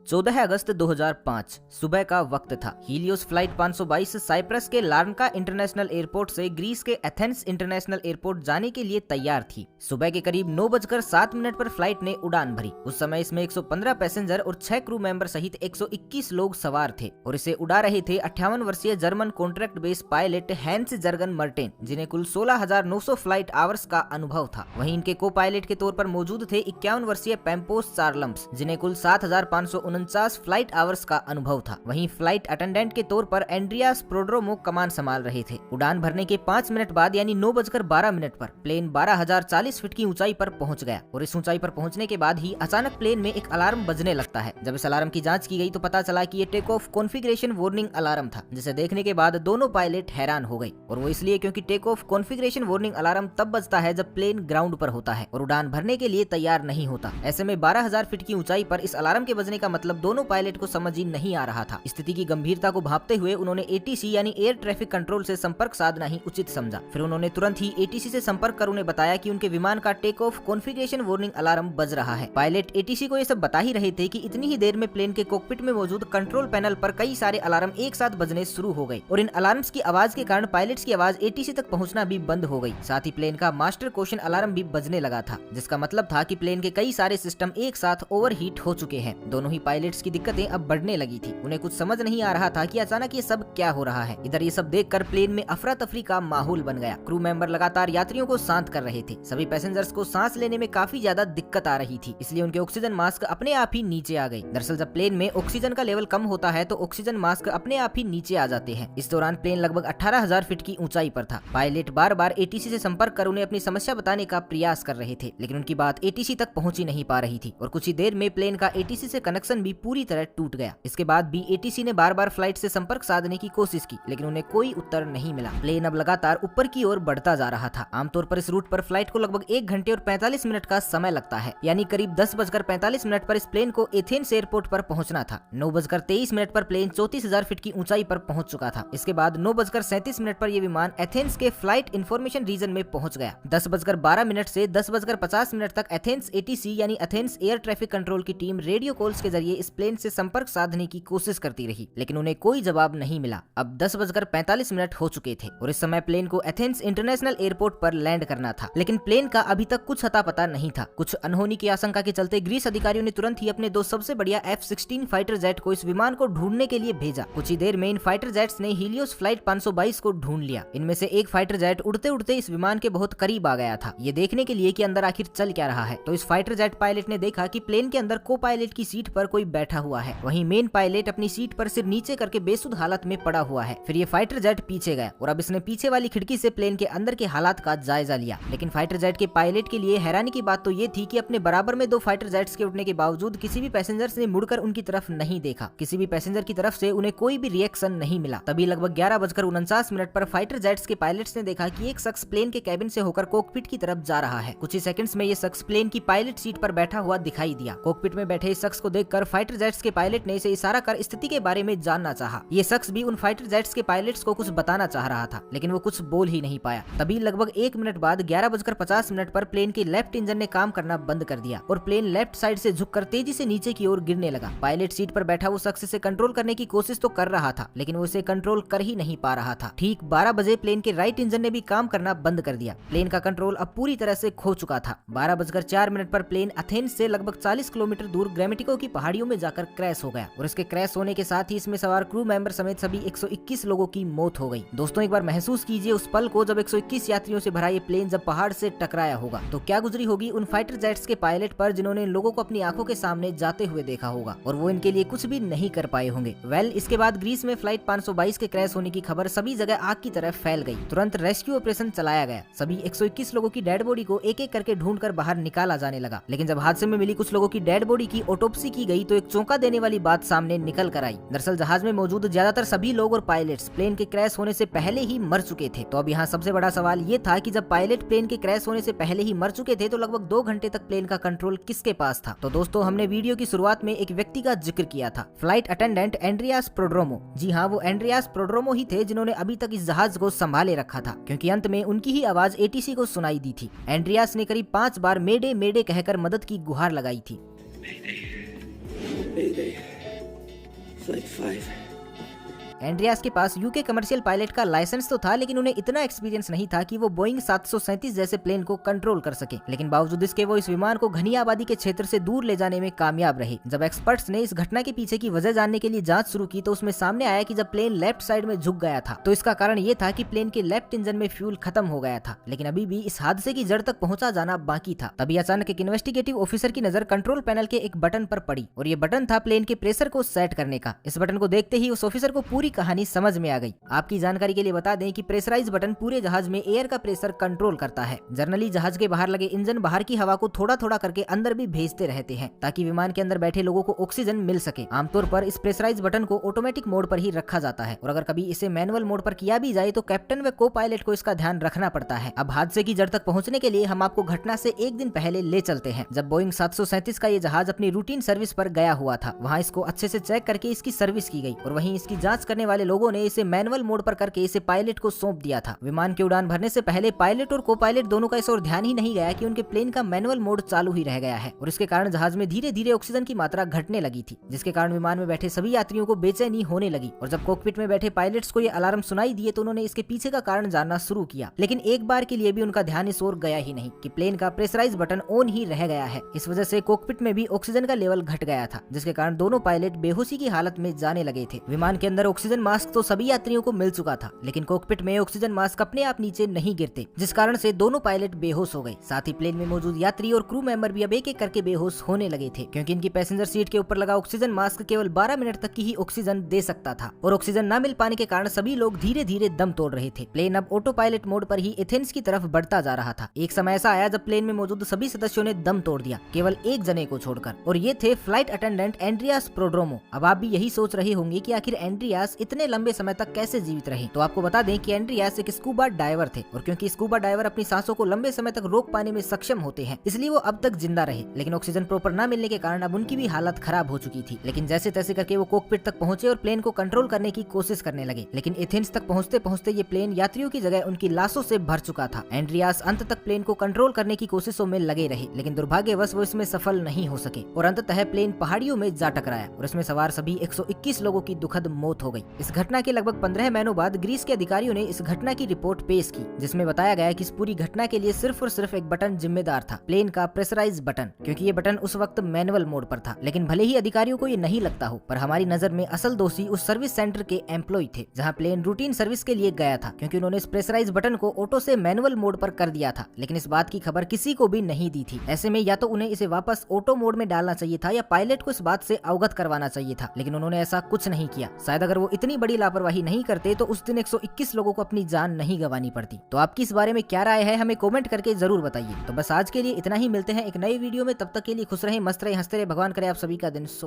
14 अगस्त 2005 सुबह का वक्त था। हीलियोस फ्लाइट 522 साइप्रस के लार्नका इंटरनेशनल एयरपोर्ट से ग्रीस के एथेंस इंटरनेशनल एयरपोर्ट जाने के लिए तैयार थी। सुबह के करीब 9:07 पर फ्लाइट ने उड़ान भरी। उस समय इसमें 115 पैसेंजर और 6 क्रू मेंबर सहित 121 लोग सवार थे और इसे उड़ा रहे थे 58 वर्षीय German contract base pilot Hans Jurgen Merten, जिन्हें कुल 16,900 फ्लाइट आवर्स का अनुभव था। वहीं इनके को पायलट के तौर पर मौजूद थे 51 वर्षीय पैम्पोस चार्लम्स, जिन्हें कुल 7,549 फ्लाइट आवर्स का अनुभव था। वहीं फ्लाइट अटेंडेंट के तौर पर एंड्रियास प्रोड्रोमो कमान संभाल रहे थे। उड़ान भरने के 5 मिनट बाद यानी 9:12 पर प्लेन 12,040 फीट की ऊंचाई पर पहुंच गया और इस ऊंचाई पर पहुंचने के बाद ही अचानक प्लेन में एक अलार्म बजने लगता है। जब इस अलार्म की जांच की गई तो पता चला कि ये take off configuration warning alarm था, जिसे देखने के बाद दोनों पायलट हैरान हो गए। और वो इसलिए क्योंकि take off configuration warning alarm तब बजता है जब प्लेन ग्राउंड पर होता है और उड़ान भरने के लिए तैयार नहीं होता। ऐसे में 12,000 फीट की ऊंचाई पर इस अलार्म के बजने का मतलब दोनों पायलट को समझ ही नहीं आ रहा था। स्थिति की गंभीरता को भांपते हुए उन्होंने एटीसी यानी एयर ट्रैफिक कंट्रोल से संपर्क साधना ही उचित समझा। फिर उन्होंने तुरंत ही एटीसी से संपर्क कर उन्हें बताया कि उनके विमान का take off configuration warning alarm बज रहा है। पायलट एटीसी को ये सब बता ही रहे थे कि इतनी ही देर में प्लेन के कॉकपिट में मौजूद कंट्रोल पैनल पर कई सारे अलार्म एक साथ बजने शुरू हो गए और इन अलार्म्स की आवाज के कारण पायलट्स की आवाज एटीसी तक पहुंचना भी बंद हो गई। साथ ही प्लेन का मास्टर क्वेश्चन अलार्म भी बजने लगा था, जिसका मतलब था कि प्लेन के कई सारे सिस्टम एक साथ ओवरहीट हो चुके हैं। दोनों ही पायलट्स की दिक्कतें अब बढ़ने लगी थी। उन्हें कुछ समझ नहीं आ रहा था कि अचानक ये सब क्या हो रहा है। इधर ये सब देखकर प्लेन में अफरा तफरी का माहौल बन गया। क्रू मेंबर लगातार यात्रियों को शांत कर रहे थे। सभी पैसेंजर्स को सांस लेने में काफी ज्यादा दिक्कत आ रही थी, इसलिए उनके ऑक्सीजन मास्क अपने आप ही नीचे आ गए। दरअसल जब प्लेन में ऑक्सीजन का लेवल कम होता है तो ऑक्सीजन मास्क अपने आप ही नीचे आ जाते हैं। इस दौरान प्लेन लगभग 18,000 फीट की ऊंचाई पर था। पायलट बार बार एटीसी से संपर्क कर उन्हें अपनी समस्या बताने का प्रयास कर रहे थे, लेकिन उनकी बात एटीसी तक पहुंच ही नहीं पा रही थी और कुछ ही देर में प्लेन का एटीसी से कनेक्शन भी पूरी तरह टूट गया। इसके बाद भी एटीसी ने बार बार फ्लाइट से संपर्क साधने की कोशिश की, लेकिन उन्हें कोई उत्तर नहीं मिला। प्लेन अब लगातार ऊपर की ओर बढ़ता जा रहा था। आमतौर पर इस रूट पर फ्लाइट को लगभग 1 घंटे और 45 मिनट का समय लगता है, यानी करीब 10:45 पर इस प्लेन को एथेंस एयरपोर्ट पर पहुंचना था। 9:23 पर प्लेन 34,000 फीट की ऊंचाई पर पहुंच चुका था। इसके बाद 9:37 पर यह विमान एथेंस के फ्लाइट इंफॉर्मेशन रीजन में पहुंच गया। 10:12 से 10:50 तक एथेंस एटीसी यानी एथेंस एयर ट्रैफिक कंट्रोल की टीम रेडियो कॉल्स के जरिए इस प्लेन से संपर्क साधने की कोशिश करती रही, लेकिन उन्हें कोई जवाब नहीं मिला। अब 10:45 हो चुके थे और इस समय प्लेन को एथेंस इंटरनेशनल एयरपोर्ट पर लैंड करना था, लेकिन प्लेन का अभी तक कुछ अता पता नहीं था। कुछ अनहोनी की आशंका के चलते ग्रीस अधिकारियों ने तुरंत ही अपने 2 सबसे बढ़िया F-16 फाइटर जेट को इस विमान को ढूंढने के लिए भेजा। कुछ ही देर में इन फाइटर जेट्स ने हीलियोस फ्लाइट 522 को ढूंढ लिया। इनमें से एक फाइटर जेट उड़ते उड़ते इस विमान के बहुत करीब आ गया था, ये देखने के लिए कि अंदर आखिर चल क्या रहा है। तो इस फाइटर जेट पायलट ने देखा कि प्लेन के अंदर को पायलट की सीट पर कोई बैठा हुआ है। वहीं मेन पायलट अपनी सीट पर सिर नीचे करके बेसुध हालत में पड़ा हुआ है। फिर ये फाइटर जेट पीछे गया और अब इसने पीछे वाली खिड़की से प्लेन के अंदर के हालात का जायजा लिया। लेकिन फाइटर जेट के पायलट के लिए हैरानी की बात तो ये थी कि अपने बराबर में 2 फाइटर जेट्स के उठने के बावजूद किसी भी पैसेंजर्स ने मुड़कर उनकी तरफ नहीं देखा। किसी भी पैसेंजर की तरफ से उन्हें कोई भी रिएक्शन नहीं मिला। तभी लगभग 11:49 पर फाइटर जेट्स के पायलट्स ने देखा कि एक शख्स प्लेन के कैबिन से होकर कॉकपिट की तरफ जा रहा है। कुछ ही सेकंड्स में ये शख्स प्लेन की पायलट सीट पर बैठा हुआ दिखाई दिया। कॉकपिट में बैठे इस शख्स को देखकर फाइटर जेट्स के पायलट ने इसे इशारा कर स्थिति के बारे में जानना चाहा। ये शख्स भी उन फाइटर जेट्स के पायलट्स को कुछ बताना चाह रहा था, लेकिन वो कुछ बोल ही नहीं पाया। तभी लगभग 1 मिनट बाद 11:50 पर प्लेन के लेफ्ट इंजन ने काम करना बंद कर दिया और प्लेन लेफ्ट साइड से झुककर तेजी से नीचे की ओर गिरने लगा। पायलट सीट पर बैठा वो शख्स इसे कंट्रोल करने की कोशिश तो कर रहा था, लेकिन वो इसे कंट्रोल कर ही नहीं पा रहा था। ठीक 12 बजे प्लेन के राइट इंजन ने भी काम करना बंद कर दिया। प्लेन का कंट्रोल अब पूरी तरह से खो चुका था। 12:04 पर प्लेन एथेंस से लगभग 40 किलोमीटर दूर ग्रेमेटिको की पहाड़ियों में जाकर क्रैश हो गया और इसके क्रैश होने के साथ ही इसमें सवार क्रू मेंबर समेत सभी 121 लोगों की मौत हो गई। दोस्तों एक बार महसूस कीजिए उस पल को जब 121 यात्रियों से भरा ये प्लेन जब पहाड़ से टकराया होगा तो क्या गुजरी होगी उन फाइटर जेट्स के पायलट पर, जिन्होंने इन लोगों को अपनी आंखों के सामने जाते हुए देखा होगा और वो इनके लिए कुछ भी नहीं कर पाए होंगे। इसके बाद ग्रीस में फ्लाइट 522 के क्रैश होने की खबर सभी जगह आग की तरह फैल गई। तुरंत रेस्क्यू ऑपरेशन चलाया गया। सभी 121 लोगों की डेड बॉडी को एक एक करके ढूंढकर बाहर निकाला जाने लगा। लेकिन जब हादसे में मिली कुछ लोगों की डेड बॉडी की ऑटोप्सी की गई तो एक चौंका देने वाली बात सामने निकल कर आई। दरअसल जहाज में मौजूद ज्यादातर सभी लोग और पायलट्स प्लेन के क्रैश होने से पहले ही मर चुके थे। तो अब यहाँ सबसे बड़ा सवाल ये था कि जब पायलट प्लेन के क्रैश होने से पहले ही मर चुके थे तो लगभग 2 घंटे तक प्लेन का कंट्रोल किसके पास था। तो दोस्तों हमने वीडियो की शुरुआत में एक व्यक्ति का जिक्र किया था, फ्लाइट अटेंडेंट एंड्रियास प्रोड्रोमो। जी हाँ, वो एंड्रियास प्रोड्रोमो ही थे जिन्होंने अभी तक इस जहाज को संभाले रखा था, क्योंकि अंत में उनकी ही आवाज एटीसी को सुनाई दी थी। एंड्रियास ने करीब 5 बार मेडे मेडे कहकर मदद की गुहार लगाई थी। Flight 5. एंड्रियास के पास यूके कमर्शियल पायलट का लाइसेंस तो था, लेकिन उन्हें इतना एक्सपीरियंस नहीं था कि वो बोइंग 737 जैसे प्लेन को कंट्रोल कर सके। लेकिन बावजूद इसके वो इस विमान को घनी आबादी के क्षेत्र से दूर ले जाने में कामयाब रहे। जब एक्सपर्ट्स ने इस घटना के पीछे की वजह जानने के लिए जांच शुरू की तो उसमें सामने आया कि जब प्लेन लेफ्ट साइड में झुक गया था तो इसका कारण ये था कि प्लेन के लेफ्ट इंजन में फ्यूल खत्म हो गया था। लेकिन अभी भी इस हादसे की जड़ तक पहुंचा जाना बाकी था। तभी अचानक एक इन्वेस्टिगेटिव ऑफिसर की नजर कंट्रोल पैनल के एक बटन पर पड़ी और ये बटन था प्लेन के प्रेशर को सेट करने का। इस बटन को देखते ही उस ऑफिसर को पूरी कहानी समझ में आ गई। आपकी जानकारी के लिए बता दें कि प्रेशराइज बटन पूरे जहाज में एयर का प्रेशर कंट्रोल करता है। जनरली जहाज के बाहर लगे इंजन बाहर की हवा को थोड़ा थोड़ा करके अंदर भी भेजते रहते हैं ताकि विमान के अंदर बैठे लोगों को ऑक्सीजन मिल सके। आमतौर पर इस प्रेशराइज बटन को ऑटोमेटिक मोड पर ही रखा जाता है और अगर कभी इसे मैनुअल मोड पर किया भी जाए तो कैप्टन व को पायलट को इसका ध्यान रखना पड़ता है। अब हादसे की जड़ तक पहुंचने के लिए हम आपको घटना से एक दिन पहले ले चलते हैं जब बोइंग 737 का ये जहाज अपनी रूटीन सर्विस पर गया हुआ था। वहाँ इसको अच्छे से चेक करके इसकी सर्विस की गई और वहीं इसकी जांच करने वाले लोगों ने इसे मैनुअल मोड पर करके इसे पायलट को सौंप दिया था। विमान की उड़ान भरने से पहले पायलट और को पायलट दोनों का इस ओर ध्यान ही नहीं गया कि उनके प्लेन का मैनुअल मोड चालू ही रह गया है और इसके कारण जहाज में धीरे धीरे ऑक्सीजन की मात्रा घटने लगी थी, जिसके कारण विमान में बैठे सभी यात्रियों को बेचैनी होने लगी। और जब कॉकपिट में बैठे पायलट्स को ये अलार्म सुनाई दिए तो उन्होंने इसके पीछे का कारण जानना शुरू किया। लेकिन एक बार के लिए भी उनका ध्यान इस ओर गया ही नहीं कि प्लेन का प्रेशराइज बटन ऑन ही रह गया है। इस वजह से कॉकपिट में भी ऑक्सीजन का लेवल घट गया था, जिसके कारण दोनों पायलट बेहोशी की हालत में जाने लगे थे। विमान के अंदर ऑक्सीजन मास्क तो सभी यात्रियों को मिल चुका था, लेकिन कॉकपिट में ऑक्सीजन मास्क अपने आप नीचे नहीं गिरते, जिस कारण से दोनों पायलट बेहोश हो गए। साथ ही प्लेन में मौजूद यात्री और क्रू मेंबर भी अब एक एक करके बेहोश होने लगे थे, क्योंकि इनकी पैसेंजर सीट के ऊपर लगा ऑक्सीजन मास्क केवल 12 मिनट तक की ही ऑक्सीजन दे सकता था और ऑक्सीजन न मिल पाने के कारण सभी लोग धीरे धीरे दम तोड़ रहे थे। प्लेन अब ऑटो पायलट मोड पर ही एथेंस की तरफ बढ़ता जा रहा था। एक समय ऐसा आया जब प्लेन में मौजूद सभी सदस्यों ने दम तोड़ दिया, केवल एक जने को छोड़कर, और ये थे फ्लाइट अटेंडेंट एंड्रियास प्रोड्रोमो। अब आप भी यही सोच रहे होंगे कि आखिर एंड्रियास इतने लंबे समय तक कैसे जीवित रहे। तो आपको बता दें कि एंड्रियास एक स्कूबा डाइवर थे और क्योंकि स्कूबा डाइवर अपनी सांसों को लंबे समय तक रोक पाने में सक्षम होते हैं, इसलिए वो अब तक जिंदा रहे। लेकिन ऑक्सीजन प्रॉपर न मिलने के कारण अब उनकी भी हालत खराब हो चुकी थी। लेकिन जैसे तैसे करके वो कॉकपिट तक पहुंचे और प्लेन को कंट्रोल करने की कोशिश करने लगे। लेकिन एथेंस तक पहुंचते पहुंचते ये प्लेन यात्रियों की जगह उनकी लाशों से भर चुका था। एंड्रियास अंत तक प्लेन को कंट्रोल करने की कोशिशों में लगे रहे, लेकिन दुर्भाग्यवश वो इसमें सफल नहीं हो सके और अंततः प्लेन पहाड़ियों में जा टकराया और इसमें सवार सभी 121 लोगों की दुखद मौत हो गई। इस घटना के लगभग 15 महीनों बाद ग्रीस के अधिकारियों ने इस घटना की रिपोर्ट पेश की, जिसमें बताया गया कि इस पूरी घटना के लिए सिर्फ और सिर्फ एक बटन जिम्मेदार था, प्लेन का प्रेशराइज बटन, क्योंकि ये बटन उस वक्त मैनुअल मोड पर था। लेकिन भले ही अधिकारियों को ये नहीं लगता हो, पर हमारी नजर में असल दोषी उस सर्विस सेंटर के एम्प्लॉय थे जहां प्लेन रूटीन सर्विस के लिए गया था, क्योंकि उन्होंने इस प्रेशराइज बटन को ऑटो से मैनुअल मोड पर कर दिया था। लेकिन इस बात की खबर किसी को भी नहीं दी थी। ऐसे में या तो उन्हें इसे वापस ऑटो मोड में डालना चाहिए था या पायलट को इस बात से अवगत करवाना चाहिए था, लेकिन उन्होंने ऐसा कुछ नहीं किया। शायद अगर वो इतनी बड़ी लापरवाही नहीं करते तो उस दिन 121 लोगों को अपनी जान नहीं गंवानी पड़ती। तो आपकी इस बारे में क्या राय है, हमें कमेंट करके जरूर बताइए। तो बस आज के लिए इतना ही, मिलते हैं एक नई वीडियो में। तब तक के लिए खुश रहें, मस्त रहें, हंसते रहें। भगवान करे आप सभी का दिन शुभ।